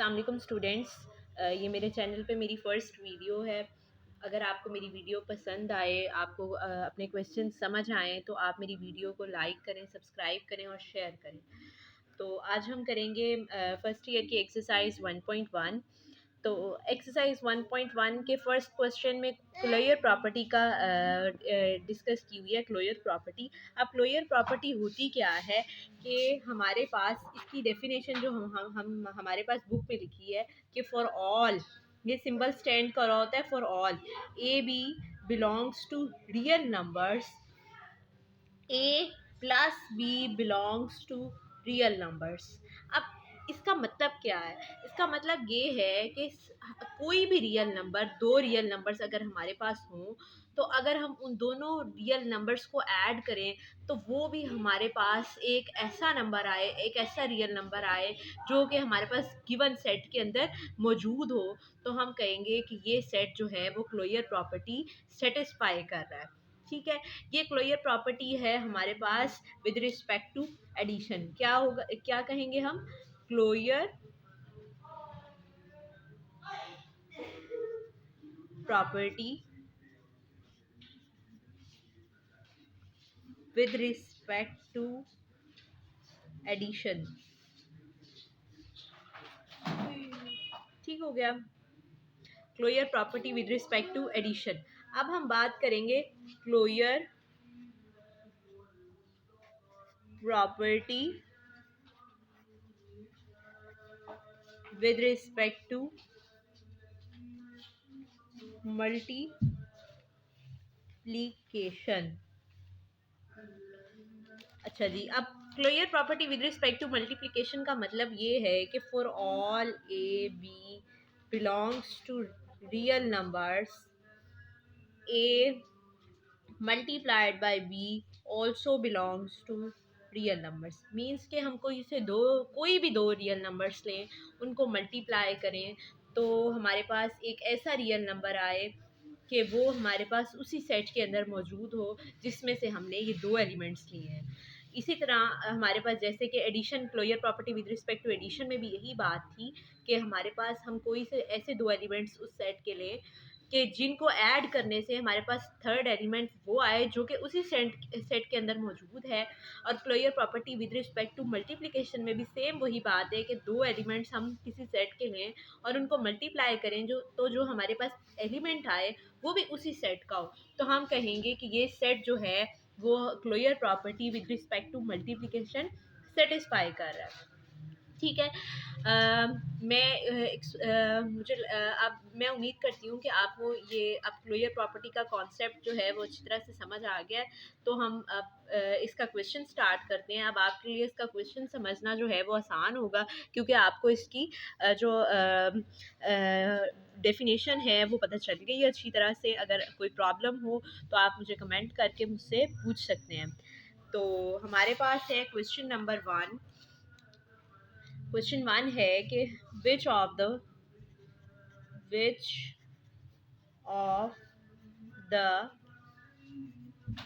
अस्सलाम वालेकुम स्टूडेंट्स। ये मेरे चैनल पे मेरी फ़र्स्ट वीडियो है। अगर आपको मेरी वीडियो पसंद आए, आपको अपने क्वेश्चन समझ आएँ तो आप मेरी वीडियो को लाइक करें, सब्सक्राइब करें और शेयर करें। तो आज हम करेंगे फर्स्ट ईयर की एक्सरसाइज 1.1। तो एक्सरसाइज 1.1 के फर्स्ट क्वेश्चन में क्लोयर प्रॉपर्टी का डिस्कस की हुई है। क्लोयर प्रॉपर्टी, अब क्लोयर प्रॉपर्टी होती क्या है कि हमारे पास इसकी डेफिनेशन जो हम हमारे पास बुक में लिखी है कि फॉर ऑल, ये सिंबल स्टैंड कर रहा होता है for all A B belongs to real numbers, A plus B belongs to real numbers. अब इसका मतलब क्या है? इसका मतलब ये है कि कोई भी रियल नंबर, दो रियल नंबर्स अगर हमारे पास हों, तो अगर हम उन दोनों रियल नंबर्स को ऐड करें तो वो भी हमारे पास एक ऐसा नंबर आए, एक ऐसा रियल नंबर आए जो कि हमारे पास गिवन सेट के अंदर मौजूद हो, तो हम कहेंगे कि ये सेट जो है वो क्लोयर प्रॉपर्टी सेटिस्फाई कर रहा है। ठीक है, ये क्लोयर प्रॉपर्टी है हमारे पास विद रिस्पेक्ट टू एडिशन। क्या होगा, क्या कहेंगे हम? Closure property with respect to addition. ठीक हो गया, closure property with respect to addition. अब हम बात करेंगे closure property with respect to multiplication. अच्छा जी, अब closure property with respect to multiplication का मतलब ये है कि for all A B belongs to real numbers, A multiplied by B also belongs to real numbers. Means कि हम कोई भी दो रियल नंबर्स लें, उनको मल्टीप्लाई करें तो हमारे पास एक ऐसा रियल नंबर आए कि वो हमारे पास उसी सेट के अंदर मौजूद हो जिसमें से हमने ये दो एलिमेंट्स लिए हैं। इसी तरह हमारे पास जैसे कि addition, closure property with respect to addition में भी यही बात थी कि हमारे पास हम कोई से ऐसे दो एलिमेंट्स उस सेट के लें कि जिनको ऐड करने से हमारे पास थर्ड एलिमेंट वो आए जो कि उसी सेट के अंदर मौजूद है। और closure property with respect to multiplication में भी सेम वही बात है कि दो एलिमेंट्स हम किसी सेट के लें और उनको मल्टीप्लाई करें जो हमारे पास एलिमेंट आए वो भी उसी सेट का हो, तो हम कहेंगे कि ये सेट जो है वो closure property with respect to multiplication satisfy कर रहा है। ठीक है, अब मैं उम्मीद करती हूँ कि आपको ये अब क्लोयर प्रॉपर्टी का कॉन्सेप्ट जो है वो अच्छी तरह से समझ आ गया है। तो हम अब इसका क्वेश्चन स्टार्ट करते हैं। अब आपके लिए इसका क्वेश्चन समझना जो है वो आसान होगा क्योंकि आपको इसकी जो डेफिनेशन है वो पता चल गई है अच्छी तरह से। अगर कोई प्रॉब्लम हो तो आप मुझे कमेंट करके मुझसे पूछ सकते हैं। तो हमारे पास है क्वेश्चन नंबर 1। क्वेश्चन 1 है कि which of the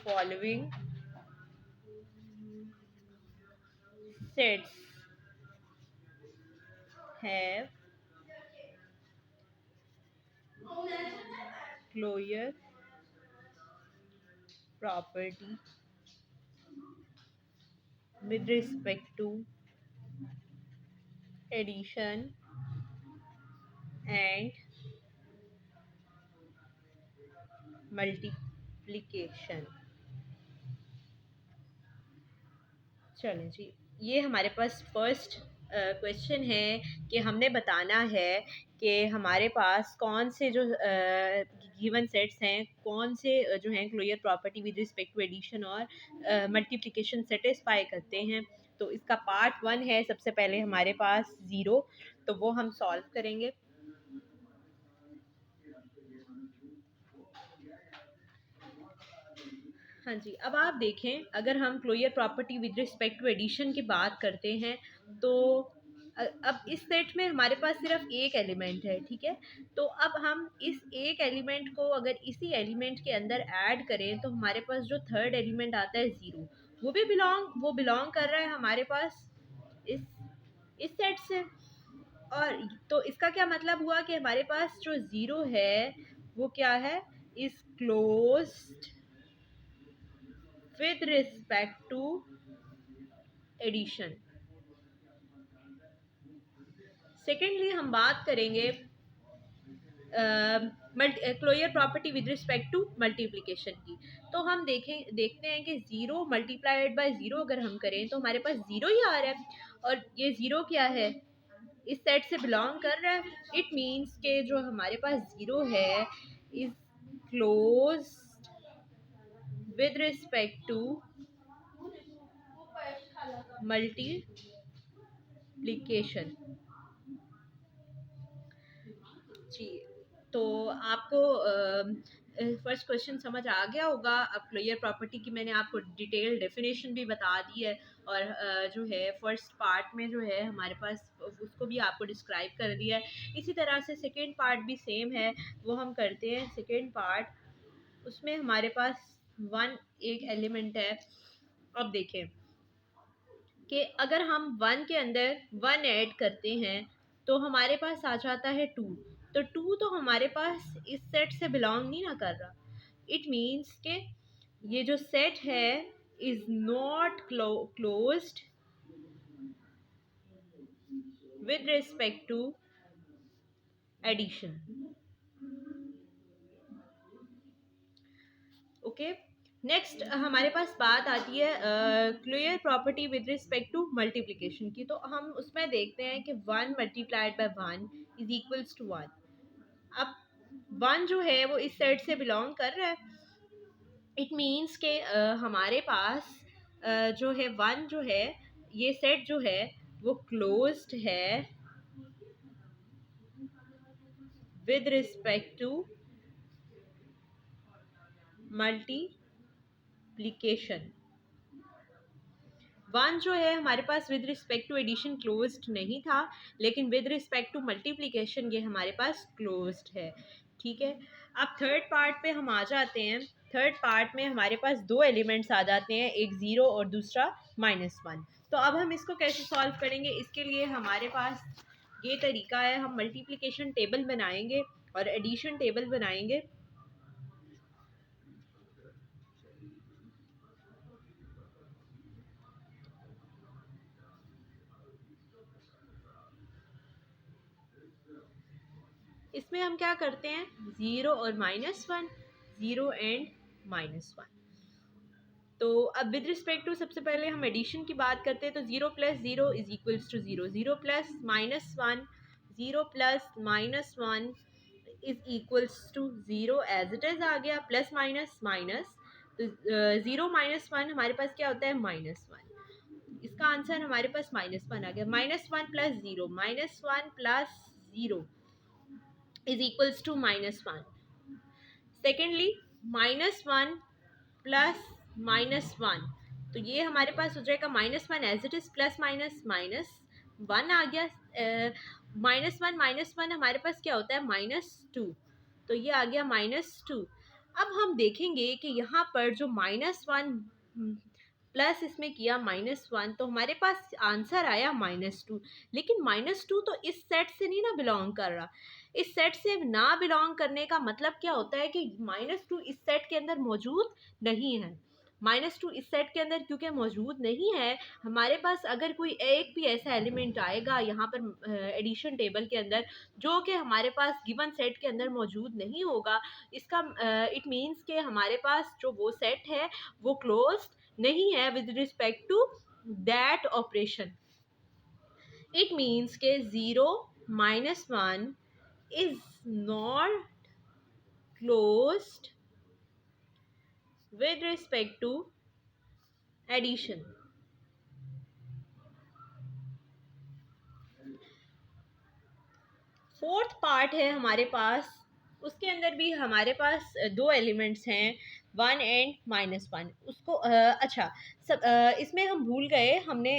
following sets have closure property with respect to addition and multiplication। चलें जी, ये हमारे पास फर्स्ट क्वेश्चन है कि हमने बताना है कि हमारे पास कौन से जो गिवन सेट्स हैं, कौन से जो हैं closure property with respect to addition और मल्टीप्लिकेशन सेटिस्फाई करते हैं। तो इसका पार्ट 1 है, सबसे पहले हमारे पास 0, तो वो हम सॉल्व करेंगे। हाँ जी, अब आप देखें, अगर हम closure property with respect to addition की बात करते हैं तो अब इस सेट में हमारे पास सिर्फ एक एलिमेंट है। ठीक है, तो अब हम इस एक एलिमेंट को अगर इसी एलिमेंट के अंदर ऐड करें तो हमारे पास जो थर्ड एलिमेंट आता है 0, वो बिलोंग कर रहा है हमारे पास इस सेट से। और तो इसका क्या मतलब हुआ कि हमारे पास जो ज़ीरो है वो क्या है, is closed with respect to addition. Secondly हम बात करेंगे closure property with respect to multiplication की। तो हम देखते हैं कि ज़ीरो मल्टीप्लाइड बाय ज़ीरो अगर हम करें तो हमारे पास ज़ीरो ही आ रहा है, और ये ज़ीरो क्या है, इस सेट से बिलोंग कर रहा है। इट मीन्स के जो हमारे पास ज़ीरो है is close with respect to multiplication. जी, तो आपको फर्स्ट क्वेश्चन समझ आ गया होगा। अब क्लोजर प्रॉपर्टी की मैंने आपको डिटेल डेफिनेशन भी बता दी है, और जो है फर्स्ट पार्ट में जो है हमारे पास उसको भी आपको डिस्क्राइब कर दिया है। इसी तरह से सेकेंड पार्ट भी सेम है, वो हम करते हैं। सेकेंड पार्ट, उसमें हमारे पास वन एक एलिमेंट है। अब देखें कि अगर हम वन के अंदर वन ऐड करते हैं तो हमारे पास आ जाता है टू। तो टू तो हमारे पास इस सेट से बिलोंग नहीं ना कर रहा। इट मीन्स के ये जो सेट है is not closed with respect to addition. Okay, next हमारे पास बात आती है clear property with respect to multiplication की। तो हम उसमें देखते हैं कि one multiplied by one is equals to one. अब वन जो है वो इस सेट से बिलोंग कर रहा है। इट मीन्स के हमारे पास जो है वन जो है, ये सेट जो है वो क्लोज्ड है with respect to multiplication. One जो है हमारे पास with respect to addition closed नहीं था, लेकिन विद रिस्पेक्ट टू मल्टीप्लिकेशन ये हमारे पास क्लोज्ड है। ठीक है, अब थर्ड पार्ट पे हम आ जाते हैं। थर्ड पार्ट में हमारे पास दो एलिमेंट्स आ जाते हैं, एक ज़ीरो और दूसरा -1। तो अब हम इसको कैसे सॉल्व करेंगे, इसके लिए हमारे पास ये तरीका है। हम मल्टीप्लिकेशन टेबल बनाएंगे और एडिशन टेबल बनाएंगे। इसमें हम क्या करते हैं, ज़ीरो और -1, ज़ीरो एंड -1। तो अब विद रिस्पेक्ट टू सबसे पहले हम एडिशन की बात करते हैं। तो zero plus zero is equals to zero, zero plus -1, zero plus -1 is equals to zero. As it is आ गया, प्लस माइनस माइनस। तो ज़ीरो -1 हमारे पास क्या होता है, -1। इसका आंसर हमारे पास -1 आ गया। -1 plus zero, -1 plus zero is equals to -1। Secondly, -1 plus -1, तो ये हमारे पास हो जाएगा -1 as it is, plus minus minus one आ गया। -1 हमारे पास क्या होता है, -2। तो ये आ गया -2। अब हम देखेंगे कि यहाँ पर जो -1 प्लस इसमें किया -1, तो हमारे पास आंसर आया -2। लेकिन -2 तो इस सेट से नहीं ना बिलोंग कर रहा। इस सेट से ना बिलोंग करने का मतलब क्या होता है कि -2 इस सेट के अंदर मौजूद नहीं है। -2 इस सेट के अंदर क्योंकि मौजूद नहीं है, हमारे पास अगर कोई एक भी ऐसा एलिमेंट आएगा यहाँ पर एडिशन टेबल के अंदर जो कि हमारे पास गिवन सेट के अंदर मौजूद नहीं होगा, इसका इट मीन्स के हमारे पास जो वो सेट है वो क्लोज्ड नहीं है with respect to that operation. It means के zero -1 is not closed with respect to addition। Fourth part है हमारे पास, उसके अंदर भी हमारे पास दो एलिमेंट्स हैं, वन एंड -1। उसको अच्छा, इसमें हम भूल गए, हमने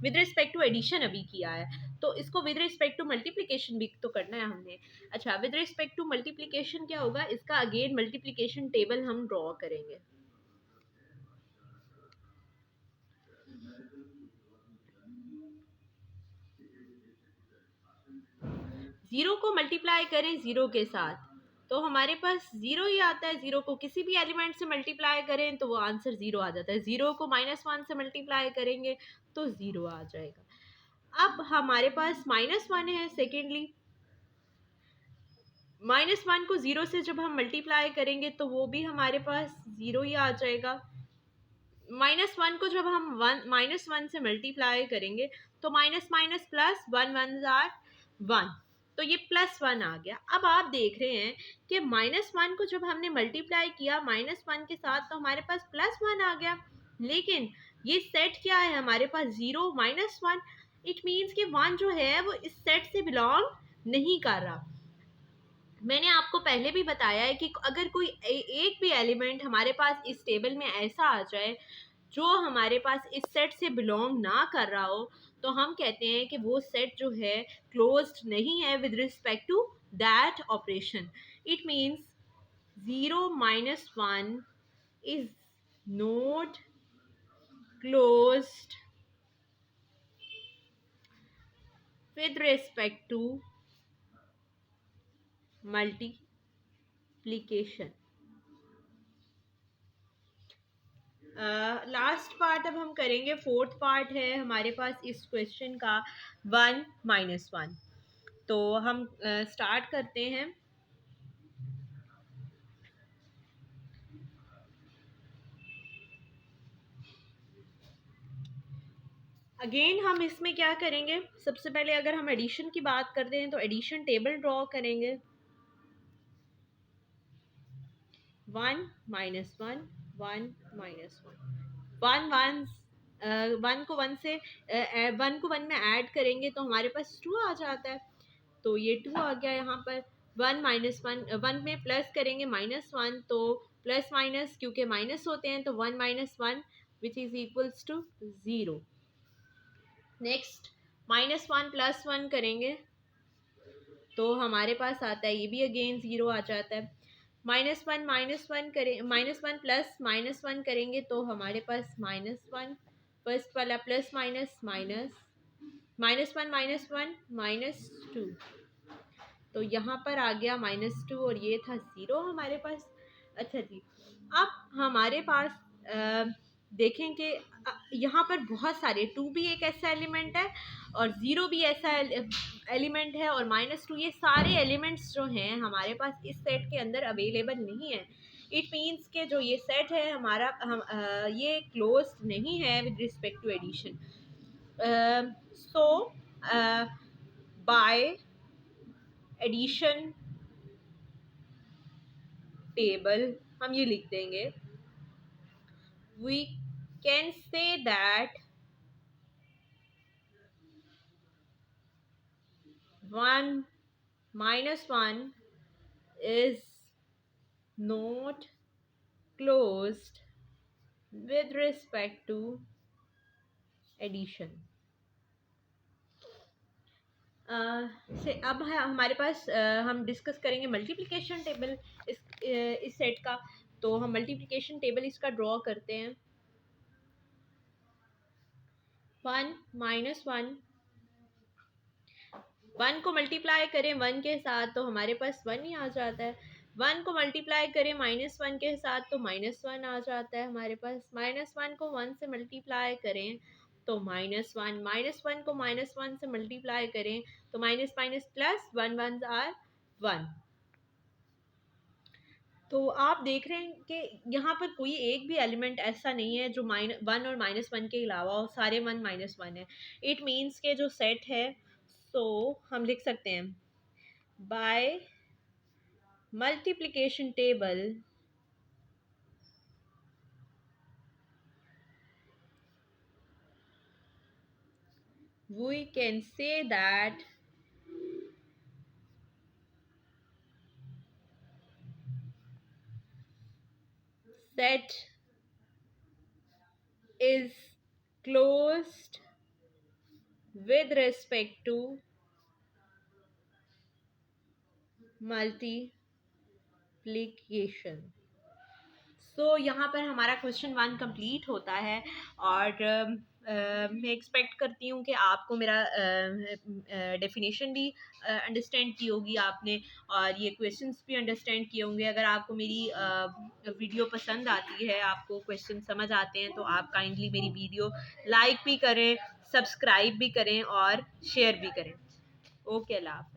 विद रिस्पेक्ट टू एडिशन अभी किया है, तो इसको विद रिस्पेक्ट टू मल्टीप्लिकेशन भी तो करना है हमने। अच्छा, विद रिस्पेक्ट टू मल्टीप्लिकेशन क्या होगा, इसका अगेन मल्टीप्लिकेशन टेबल हम ड्रॉ करेंगे। ज़ीरो को मल्टीप्लाई करें ज़ीरो के साथ तो हमारे पास ज़ीरो ही आता है। ज़ीरो को किसी भी एलिमेंट से मल्टीप्लाई करें तो वो आंसर ज़ीरो आ जाता है। ज़ीरो को -1 से मल्टीप्लाई करेंगे तो ज़ीरो आ जाएगा। अब हमारे पास -1 है। सेकेंडली -1 को ज़ीरो से जब हम मल्टीप्लाई करेंगे तो वो भी हमारे पास ज़ीरो ही आ जाएगा। -1 को जब हम -1 से मल्टीप्लाई करेंगे तो minus minus plus, one one jar one, तो ये +1 आ गया। अब आप देख रहे हैं कि -1 को जब हमने मल्टीप्लाई किया -1 के साथ तो हमारे पास +1 आ गया, लेकिन ये सेट क्या है हमारे पास, 0 -1। इट मीन्स कि 1 जो है वो इस सेट से बिलोंग नहीं कर रहा। मैंने आपको पहले भी बताया है कि अगर कोई एक भी एलिमेंट हमारे पास इस टेबल में ऐसा आ जाए जो हमारे पास इस सेट से बिलोंग ना कर रहा हो तो हम कहते हैं कि वो सेट जो है क्लोज्ड नहीं है with respect to that operation. It means 0 -1 is not closed with respect to multiplication. Last part अब हम करेंगे, फोर्थ पार्ट है हमारे पास इस क्वेश्चन का, 1 -1। तो हम स्टार्ट करते हैं। अगेन हम इसमें क्या करेंगे, सबसे पहले अगर हम एडिशन की बात करते हैं तो एडिशन टेबल ड्रॉ करेंगे। 1 -1 1 -1 1 1 को 1 से 1 को 1 में ऐड करेंगे तो हमारे पास 2 आ जाता है। तो ये 2 आ गया यहाँ पर। 1 -1 1 में प्लस करेंगे -1 तो प्लस माइनस क्योंकि माइनस होते हैं तो 1 -1 which is equals to 0। Next -1 +1 करेंगे तो हमारे पास आता है, ये भी अगेन 0 आ जाता है। -1 करें, -1 प्लस -1 करेंगे तो हमारे पास -1, फर्स्ट वाला प्लस माइनस माइनस, -1 -1 -2, तो यहाँ पर आ गया -2 और ये था 0 हमारे पास। अच्छा जी, अब हमारे पास देखें कि यहाँ पर बहुत सारे 2 भी एक ऐसा एलिमेंट है और 0 भी ऐसा एलिमेंट है और -2, ये सारे एलिमेंट्स जो हैं हमारे पास इस सेट के अंदर अवेलेबल नहीं है। इट मीन्स के जो ये सेट है हमारा ये क्लोज नहीं है with respect to addition. So by addition table हम ये लिख देंगे, we can say that 1 -1 is not closed with respect to addition। से अब है हमारे पास हम डिस्कस करेंगे मल्टीप्लिकेशन टेबल इस सेट का। तो हम मल्टीप्लिकेशन टेबल इसका ड्रॉ करते हैं। 1 -1, 1 को मल्टीप्लाई करें 1 के साथ तो हमारे पास 1 ही आ जाता है। 1 को मल्टीप्लाई करें -1 के साथ तो -1 आ जाता है हमारे पास। -1 को 1 से मल्टीप्लाई करें तो -1, -1 को -1 से मल्टीप्लाई करें तो minus minus plus, one one are 1। तो आप देख रहे हैं कि यहाँ पर कोई एक भी एलिमेंट ऐसा नहीं है जो -1 और -1 के अलावा हो, सारे 1 -1 है। इट मीन्स के जो सेट है, तो हम लिख सकते हैं by multiplication table we can say that set is closed with respect to multiplication. So यहाँ पर हमारा क्वेश्चन 1 कंप्लीट होता है और मैं एक्सपेक्ट करती हूँ कि आपको मेरा डेफिनेशन भी अंडरस्टैंड की होगी आपने, और ये क्वेश्चंस भी अंडरस्टैंड किए होंगे। अगर आपको मेरी वीडियो पसंद आती है, आपको क्वेश्चन समझ आते हैं, तो आप काइंडली मेरी वीडियो लाइक भी करें, सब्सक्राइब भी करें और शेयर भी करें। ओके, अल्लाह हाफ़िज़।